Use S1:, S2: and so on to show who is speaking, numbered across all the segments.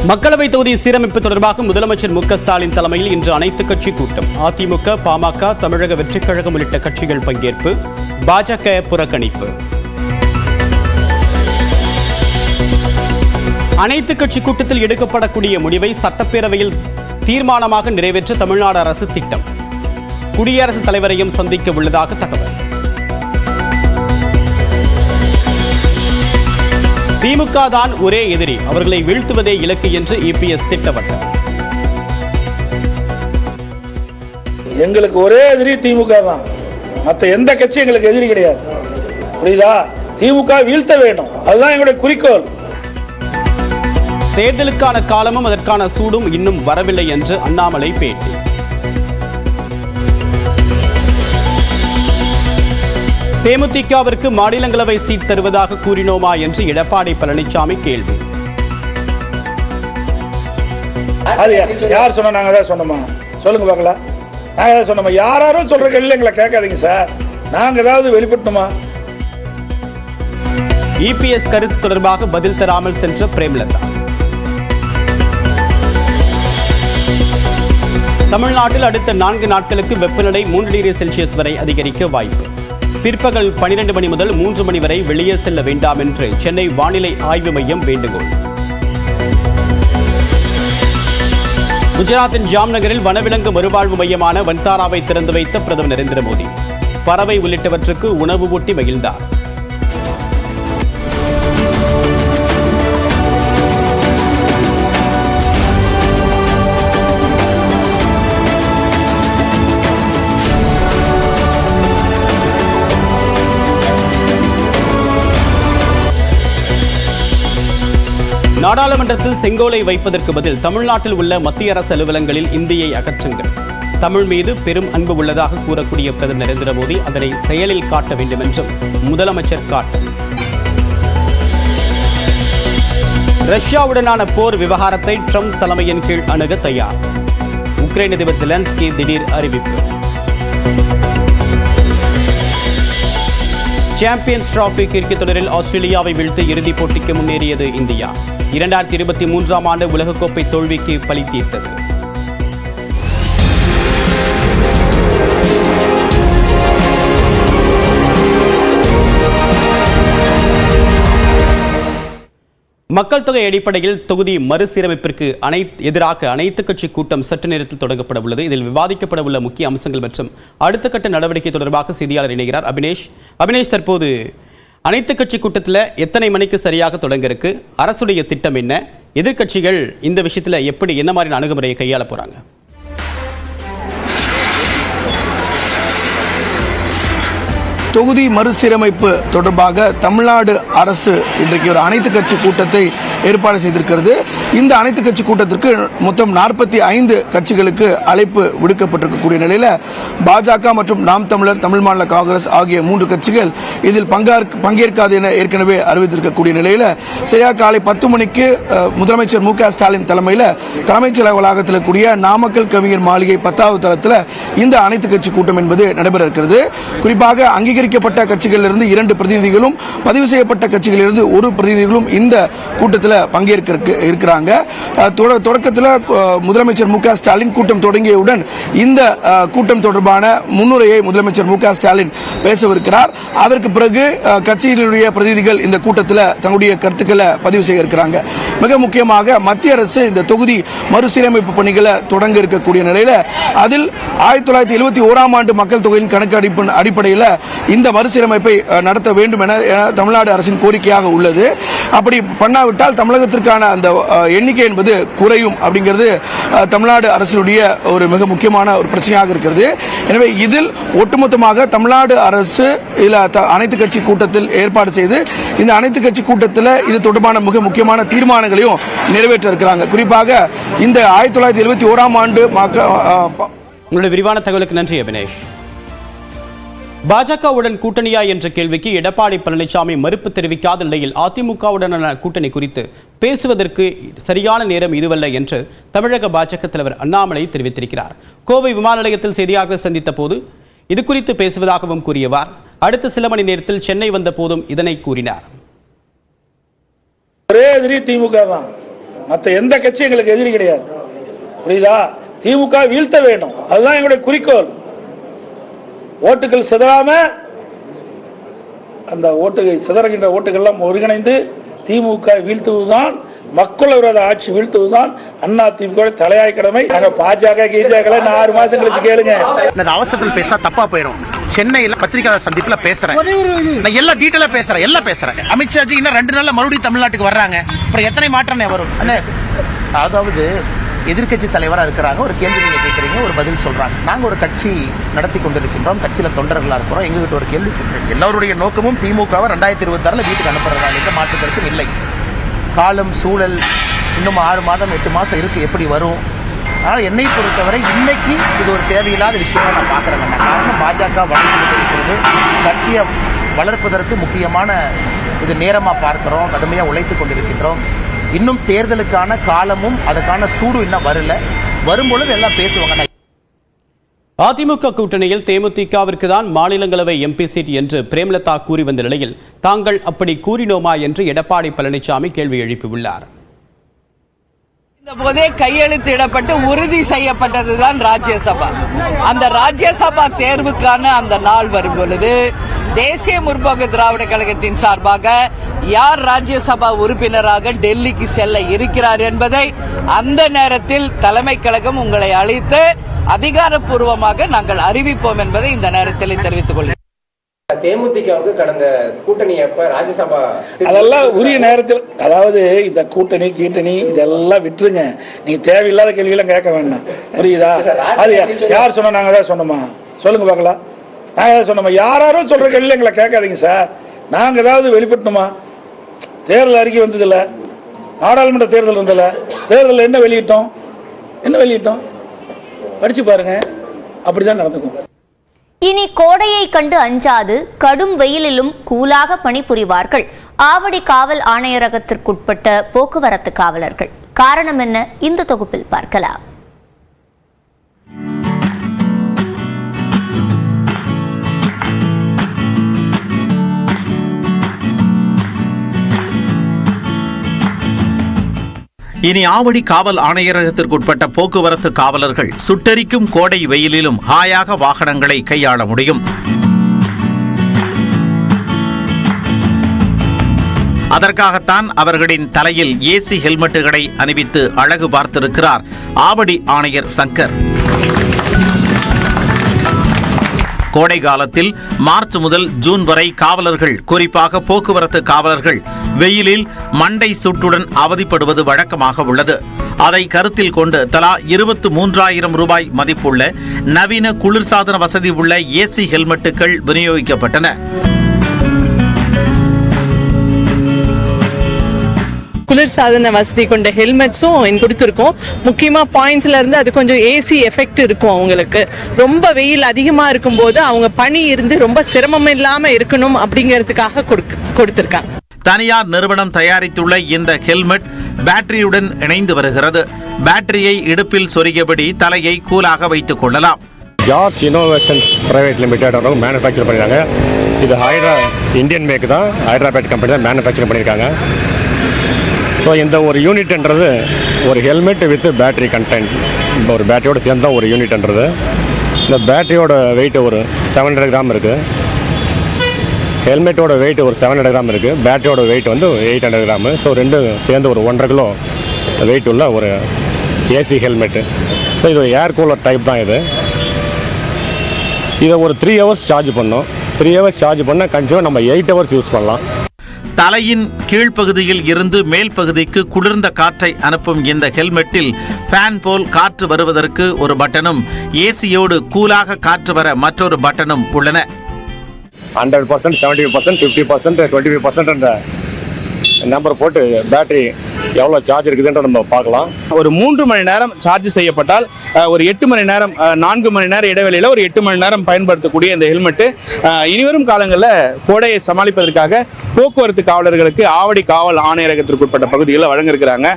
S1: மக்களவை தொகுதி சீரமைப்பு தொடர்பாக முதலமைச்சர் மு.க. ஸ்டாலின் தலைமையில் இன்று அனைத்துக் கட்சி கூட்டம். அதிமுக, பாமக, தமிழக வெற்றிக் கழகம் உள்ளிட்ட கட்சிகள் பங்கேற்பு. பாஜக புறக்கணிப்பு. அனைத்துக் கட்சி கூட்டத்தில் எடுக்கப்படக்கூடிய முடிவை சட்டப்பேரவையில் தீர்மானமாக நிறைவேற்ற தமிழ்நாடு அரசு திட்டம். குடியரசுத் தலைவரையும் சந்திக்க உள்ளதாக தகவல். திமுக தான் ஒரே எதிரி, அவர்களை வீழ்த்துவதே இலக்கு என்று இபிஎஸ் திட்டவட்டம்.
S2: எங்களுக்கு ஒரே எதிரி திமுக தான், மற்ற எந்த கட்சி எங்களுக்கு எதிரி கிடையாது. புரியுதா? திமுக வீழ்த்த வேண்டும், அதுதான் எங்களுடைய குறிக்கோள்.
S1: தேர்தலுக்கான காலமும் அதற்கான சூடும் இன்னும் வரவில்லை என்று அண்ணாமலை பேட்டி. தேமுதிகவிற்கு மாநிலங்களவை சீட் தருவதாக கூறினோமா என்று எடப்பாடி பழனிசாமி கேள்வி.
S2: யார் சொன்னா? நாங்க தான் சொன்னோமா? சொல்லுங்க பார்க்கலாம். நாங்க தான் சொன்னோமா? யாரும் சொல்ற கேள்வி எங்களை கேட்காதீங்க சார். நாங்க ஏதாவது வெளிப்படுத்தணுமா?
S1: இபிஎஸ் கருத்து தொடர்பாக பதில் தராமல் சென்ற பிரேமலதா. தமிழ்நாட்டில் அடுத்த 4 நாட்களுக்கு வெப்பநிலை 3 டிகிரி செல்சியஸ் வரை அதிகரிக்க வாய்ப்பு. பிற்பகல் 12 மணி முதல் 3 மணி வரை வெளியே செல்ல வேண்டாம் என்று சென்னை வானிலை ஆய்வு மையம் வேண்டுகோள். குஜராத்தின் ஜாம்நகரில் வனவிலங்கு மறுவாழ்வு மையமான வன்தாராவை திறந்து வைத்த பிரதமர் நரேந்திர மோடி பறவை உள்ளிட்டவற்றுக்கு உணவு ஊட்டி மகிழ்ந்தார். நாடாளுமன்றத்தில் செங்கோலை வைப்பதற்கு பதில் தமிழ்நாட்டில் உள்ள மத்திய அரசு அலுவலகங்களில் இந்தியை அகற்றுங்கள். தமிழ் மீது பெரும் அன்பு உள்ளதாக கூறக்கூடிய பிரதமர் நரேந்திர மோடி அதனை செயலில் காட்ட வேண்டும் என்றும் முதலமைச்சர் காட்டும். ரஷ்யாவுடனான போர் விவகாரத்தை ட்ரம்ப் தலைமையின் கீழ் அணுக தயார். உக்ரைன் அதிபர் ஜெலன்ஸ்கி திடீர் அறிவிப்பு. சாம்பியன்ஸ் டிராபி கிரிக்கெட் தொடரில் ஆஸ்திரேலியாவை வீழ்த்து இறுதிப் போட்டிக்கு முன்னேறியது இந்தியா. 2023 ஆண்டு உலகக்கோப்பை தோல்விக்கு பழி தீர்த்தது. மக்கள் தொகை அடிப்படையில் தொகுதி மறுசீரமைப்பிற்கு எதிராக அனைத்துக் கட்சி கூட்டம் சற்று நேரத்தில் தொடங்கப்பட உள்ளது. இதில் விவாதிக்கப்பட உள்ள முக்கிய அம்சங்கள் மற்றும் அடுத்த கட்ட நடவடிக்கை தொடர்பாக செய்தியாளர் இணைகிறார் அபினேஷ். தற்போது அனைத்துக் கட்சி கூட்டத்தில் எத்தனை மணிக்கு சரியாக தொடங்க இருக்கு? அரசுடைய திட்டம் என்ன? எதிர்கட்சிகள் இந்த விஷயத்துல என்ன மாதிரியான அணுகுமுறையை கையாள போறாங்க?
S3: தொகுதி மறுசீரமைப்பு தொடர்பாக தமிழ்நாடு அரசு இன்றைக்கு ஒரு அனைத்துக் கட்சி கூட்டத்தை ஏற்பாடு செய்திருக்கிறது. இந்த அனைத்துக் கட்சி கூட்டத்திற்கு மொத்தம் 45 கட்சிகளுக்கு அழைப்பு விடுக்கப்பட்டிருக்கக்கூடிய நிலையில் பாஜக மற்றும் நாம் தமிழர், தமிழ் மாநில காங்கிரஸ் ஆகிய 3 கட்சிகள் இதில் பங்கேற்காது என ஏற்கனவே அறிவித்திருக்கக்கூடிய நிலையில் சரியாக காலை 10 மணிக்கு முதலமைச்சர் மு.க. ஸ்டாலின் தலைமையில் தலைமைச் செயலக வளாகத்தில் கூடிய நாமக்கல் கவிஞர் மாளிகை 10வது தளத்தில் இந்த அனைத்துக் கட்சி கூட்டம் என்பது நடைபெற இருக்கிறது. குறிப்பாக அங்கீகரிக்கப்பட்ட கட்சிகளிலிருந்து 2 பிரதிநிதிகளும், பதிவு செய்யப்பட்ட கட்சிகளிலிருந்து 1 பிரதிநிதிகளும் இந்த கூட்டத்தில் பங்கேற்க இருக்கிறாங்க. தொடக்கத்தில் முதலமைச்சர் மு.க. ஸ்டாலின் கூட்டம் தொடங்கியவுடன் இந்த கூட்டம் தொடர்பான முன்னுரையை முதலமைச்சர் மு.க. ஸ்டாலின் பேசவிருக்கிறார். அதற்கு பிறகு கட்சியினுடைய பிரதிநிதிகள் இந்த கூட்டத்தில் தங்களுடைய கருத்துக்களை பதிவு செய்ய இருக்கிறாங்க. மிக முக்கியமாக மத்திய அரசு இந்த தொகுதி மறுசீரமைப்பு பணிகளை தொடங்க இருக்கக்கூடிய நிலையில் அதில் 1971ஆம் ஆண்டு மக்கள் தொகையின் கணக்கு அடிப்படையில் இந்த மறுசீரமைப்பை நடத்த வேண்டும் என தமிழ்நாடு அரசின் கோரிக்கையாக உள்ளது. அப்படி பண்ணாவிட்டால் தமிழகத்திற்கான அந்த எண்ணிக்கை என்பது குறையும் அப்படிங்கிறது தமிழ்நாடு அரசுடைய ஒரு மிக முக்கியமான ஒரு பிரச்சனையாக இருக்கிறது. எனவே இதில் ஒட்டுமொத்தமாக தமிழ்நாடு அரசு அனைத்து கட்சி கூட்டத்தில் ஏற்பாடு செய்து இந்த அனைத்து கட்சி கூட்டத்தில் இது தொடர்பான மிக முக்கியமான தீர்மானங்களையும் நிறைவேற்ற இருக்கிறாங்க. குறிப்பாக இந்த 1971ஆம் ஆண்டு
S1: உங்களுடைய விரிவான தகவலுக்கு நன்றி அபினேஷ். பாஜகவுடன் கூட்டணியா என்ற கேள்விக்கு எடப்பாடி பழனிசாமி மறுப்பு தெரிவிக்காத நிலையில் அதிமுகவுடனான கூட்டணி குறித்து பேசுவதற்கு சரியான நேரம் இதுவல்ல என்று தமிழக பாஜக தலைவர் அண்ணாமலை தெரிவித்திருக்கிறார். கோவை விமான நிலையத்தில் செய்தியாளர்களை சந்தித்த போது இது குறித்து பேசுவதாகவும் கூறியவர் அடுத்த சில மணி நேரத்தில் சென்னை வந்த போதும் இதனை கூறினார்.
S2: ஒரே எதிரி திமுக தான், மற்ற எந்த கட்சி எங்களுக்கு எதிரி கிடையாது. புரியுதா? திமுக வீழ்த்த வேண்டும், அதுதான் எங்களுடைய குறிக்கோள். ஓட்டுகள் சிதறாம, அந்த சிதறுகின்ற ஓட்டுகள் ஒருங்கிணைந்து திமுக வீழ்த்துவதுதான், மக்கள் விரோத ஆட்சி வீழ்த்துவதுதான் அண்ணா திமுக தலையாய் கடமை. நாங்க பாஜக கீஜாக்களை 6 மாசம் கழிச்சு கேளுங்க.
S4: அவசரத்தில் பேச தப்பா போயிடும். சென்னையில் பத்திரிகையாளர் சந்திப்புல பேசுறேன், நான் எல்லா டீட்டெயிலா பேசுறேன். அமித்ஷாஜி இன்னும் 2 நாள்ல மறுபடியும் தமிழ்நாட்டுக்கு வர்றாங்க. அப்புறம் எத்தனை மாற்றமே வரும்? அதாவது எதிர்கட்சி தலைவரா இருக்கிறாங்க, ஒரு கேள்வி நீங்க கேட்கறீங்க, ஒரு பதில் சொல்றாங்க. நாங்க ஒரு கட்சி நடத்தி கொண்டிருக்கின்றோம், கட்சியில தொண்டர்களா இருக்கிறோம். எங்ககிட்ட ஒரு கேள்வி கேட்கிறேன். எல்லாருடைய நோக்கமும் திமுகவை 2026 வீட்டுக்கு அனுப்புறதா எந்த மாற்று கருத்தும் இல்லை. காலம் சூழல் இன்னும் 6 மாதம் 8 மாசம் இருக்கு, எப்படி வரும்? ஆனால் என்னை பொறுத்தவரை இன்னைக்கு இது ஒரு தேவையில்லாத விஷயமா நான் பார்க்குறேன். காரணம் பாஜக வளர்ந்து கொண்டிருக்கிறது, கட்சியை வளர்ப்பதற்கு முக்கியமான இது நேரமாக பார்க்கிறோம், கடுமையாக உழைத்து கொண்டிருக்கின்றோம். இன்னும் தேர்தலுக்கான காலமும் அதுக்கான சூடு இன்னும் வரல, வரும்பொழுது எல்லாம் பேசுவாங்க.
S1: அதிமுக கூட்டணியில் தேமுதிகவிற்கு தான் மாநிலங்களவை எம்பி சீட் என்று பிரேமலதா கூறி வந்த நிலையில் தாங்கள் அப்படி கூறினோமா என்று எடப்பாடி பழனிசாமி கேள்வி எழுப்பியுள்ளார்.
S5: இந்த போதே கையெழுத்திடப்பட்டு உறுதி செய்யப்பட்டதுதான் ராஜ்யசபா. அந்த ராஜ்யசபா தேர்வுக்கான அந்த நாள் வரும் பொழுது தேசிய முற்போக்கு திராவிட கழகத்தின் சார்பாக யார் ராஜ்யசபா உறுப்பினராக டெல்லிக்கு செல்ல இருக்கிறார் என்பதை அந்த நேரத்தில் தலைமை கழகம் உங்களை அழைத்து அதிகாரப்பூர்வமாக நாங்கள் அறிவிப்போம் என்பதை இந்த நேரத்தில் தெரிவித்துக் கொள்கிறேன்.
S6: தேமுதிகவுக்கு கடந்த கூட்டணி அப்ப ராஜ்யசபா
S2: அதெல்லாம் உரிய நேரத்தில், அதாவது இந்த கூட்டணி இதெல்லாம் விட்டுருங்க. நீங்க தேவையில்லாத கேள்வியெல்லாம் கேட்க வேண்டாம், புரியுதா? அது யார் சொன்னா? நாங்க தான் சொன்னோமா? சொல்லுங்க பார்க்கலாம். நாங்க தான் சொன்னோமா? யாரும் சொல்ற கேள்வி எங்களை கேட்காதீங்க சார். நாங்க ஏதாவது வெளிப்படுத்தணுமா? தேர்தல் அறிக்கை வந்ததில்ல, நாடாளுமன்ற தேர்தல் வந்ததில்ல, தேர்தல் என்ன வெளியிட்டோம் படிச்சு பாருங்க. அப்படிதான் நடந்துக்கும்.
S7: இனி கோடையை கண்டு அஞ்சாது கடும் வெயிலிலும் கூலாக பணிபுரிவார்கள் ஆவடி காவல் ஆணையரகத்திற்குட்பட்ட போக்குவரத்து காவலர்கள். காரணம் என்ன? இந்த தொகுப்பில் பார்க்கலாம்.
S8: இனி ஆவடி காவல் ஆணையரகத்திற்குட்பட்ட போக்குவரத்து காவலர்கள் சுட்டெரிக்கும் கோடை வெயிலிலும் ஹாயாக வாகனங்களை கையாள முடியும். அதற்காகத்தான் அவர்களின் தலையில் ஏசி ஹெல்மெட்டுகளை அணிவித்து அழகு பார்த்திருக்கிறார் ஆவடி ஆணையர் சங்கர். கோடை காலத்தில் மார்ச் முதல் ஜூன் வரை காவலர்கள், குறிப்பாக போக்குவரத்து காவலர்கள் வெயிலில் மண்டை சூட்டுடன் அவதிப்படுவது வழக்கமாக உள்ளது. அதை கருத்தில் கொண்டு தலா 23,000 ரூபாய் மதிப்புள்ள நவீன குளிர்சாதன வசதி உள்ள ஏசி ஹெல்மெட்டுகள் விநியோகிக்கப்பட்டன.
S5: குளிர்சாதன வசதி கொண்ட ஹெல்மெட்ஸும் கொடுத்துருக்கோம். முக்கியமாக பாயிண்ட்ஸ்ல இருந்து அது கொஞ்சம் ஏசி எஃபெக்ட் இருக்கும். அவங்களுக்கு ரொம்ப வெயில் அதிகமாக இருக்கும்போது அவங்க பனி இருந்து ரொம்ப சிரமம் இல்லாமல் இருக்கணும் அப்படிங்கிறதுக்காக கொடுத்துருக்காங்க.
S8: தனியார் நிறுவனம் தயாரித்துள்ள இந்த ஹெல்மெட் பேட்டரியுடன் இணைந்து வருகிறது. பேட்டரியை இடுப்பில் சொருகியபடி தலையை கூலாக வைத்துக் கொள்ளலாம்.
S9: George innovations private limited manufacture பண்ணிருக்காங்க. இது இந்தியன் மேக் தான், ஹைதராபாத் கம்பெனி தான் மேனுஃபேக்சர் பண்ணியிருக்காங்க. ஸோ இந்த ஒரு யூனிட்ன்றது ஒரு ஹெல்மெட் வித் பேட்டரி கண்டென்ட், ஒரு பேட்டரியோட சேர்ந்து தான் ஒரு யூனிட்ன்றது. இந்த பேட்டரியோட வெயிட் ஒரு 700 கிராம் இருக்குது, ஹெல்மெட்டோட வெயிட் ஒரு 700 கிராம் இருக்குது, பேட்டரியோட வெயிட் வந்து 800 கிராமு. ஸோ ரெண்டும் சேர்ந்து ஒரு 1.5 கிலோ வெயிட் உள்ள ஒரு ஏசி ஹெல்மெட்டு. ஸோ இது ஏர் கூலர் டைப் தான். இதை ஒரு 3 ஹவர்ஸ் சார்ஜ் பண்ணோம். 3 ஹவர்ஸ் சார்ஜ் பண்ணால் கண்டிப்பாக நம்ம 8 ஹவர்ஸ் யூஸ் பண்ணலாம்.
S8: தலையின் கீழ்ப்பகுதியில் இருந்து மேல் பகுதிக்கு குளிர்ந்த காற்றை அனுப்பும் இந்த ஹெல்மெட்டில் ஃபேன் போல் காற்று வருவதற்கு ஒரு பட்டனும், ஏசியோடு கூலாக காற்று வர மற்றொரு பட்டனும் உள்ளன.
S9: 100%, 70%, 50%, 25% என்ற நம்பர் போட்டு பேட்டரி எவ்வளோ சார்ஜ் இருக்குதுன்ற நம்ம பார்க்கலாம்.
S10: ஒரு 3 மணி நேரம் சார்ஜ் செய்யப்பட்டால் ஒரு 8 மணி நேரம், 4 மணி நேரம் இடைவெளியில் ஒரு 8 மணி நேரம் பயன்படுத்தக்கூடிய இந்த ஹெல்மெட்டு இனிவரும் காலங்களில் கோடையை சமாளிப்பதற்காக போக்குவரத்து காவலர்களுக்கு ஆவடி காவல் ஆணையரகத்திற்குட்பட்ட பகுதிகளில் வழங்கியிருக்கிறாங்க.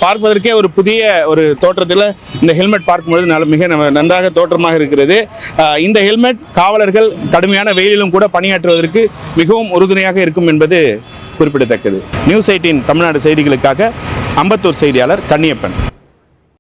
S10: பார்ப்பதற்கே ஒரு புதிய ஒரு தோற்றத்தில் இந்த ஹெல்மெட் பார்க்கும்போது மிக நன்றாக தோற்றமாக இருக்கிறது. இந்த ஹெல்மெட் காவலர்கள் கடுமையான வெயிலிலும் கூட பணியாற்றுவதற்கு மிகவும் உறுதுணையாக இருக்கும் என்பது குறிப்பிடத்தக்கது. நியூஸ் 18 தமிழ்நாடு செய்திகளுக்காக அம்பத்தூர் செய்தியாளர் கன்னியப்பன்.